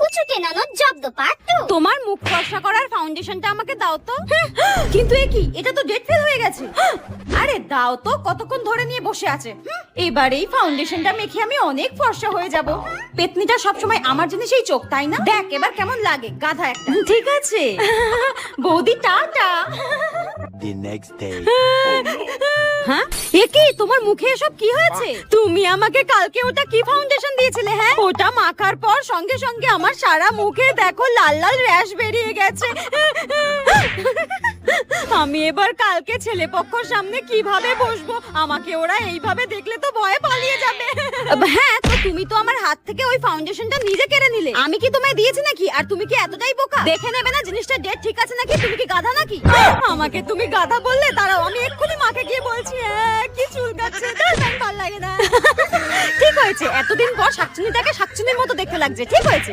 কুচুটে ননদ জব্দ পার্ট 2। তোমার মুখ ফর্সা করার ফাউন্ডেশনটা আমাকে দাও তো। কিন্তু এ কি, এটা তো ডেট ফেল হয়ে গেছে। আরে দাও তো, কতক্ষণ ধরে নিয়ে বসে আছে। এবার এই ফাউন্ডেশনটা মেখে আমি অনেক ফর্সা হয়ে যাব। পেতনিটা সবসময় আমার জিনিসেই চোখ, তাই না? দেখ এবার কেমন লাগে, গাধা একটা। ঠিক আছে বৌদি, টাটা। The next day. হ্যাঁ, এ কি, তোমার মুখে এসব কি হয়েছে? তুমি আমাকে কালকে ওটা কি ফাউন্ডেশন দিয়েছিলে? হ্যাঁ, ওটা মাখার পর সঙ্গে সঙ্গে আমার সারা মুখে দেখো লাল লাল র্যাশ বেরিয়ে গেছে। আমি এবার কালকে ছেলেপক্ষর সামনে কিভাবে বসবো? আমাকে ওরা এইভাবে দেখলে তো ভয়ে পালিয়ে যাবে। হ্যাঁ, তো তুমি তো আমার হাত থেকে ওই ফাউন্ডেশনটা নিজে কেড়ে নিলে। আমি কি তোমায় দিয়েছি নাকি? আর তুমি কি এতটাই বোকা? দেখে নেবে না জিনিসটা ডেট ঠিক আছে নাকি? তুমি কি গাধা নাকি? আমাকে তুমি গাধা বললে? দাঁড়াও, আমি এক্ষুনি মাকে গিয়ে বলছি। কি চুলকাচ্ছে, ভালো লাগে না। ঠিক হয়েছে, এতদিন পর শাকচুনিটাকে শাকচুনির মতো দেখতে লাগছে। ঠিক হয়েছে।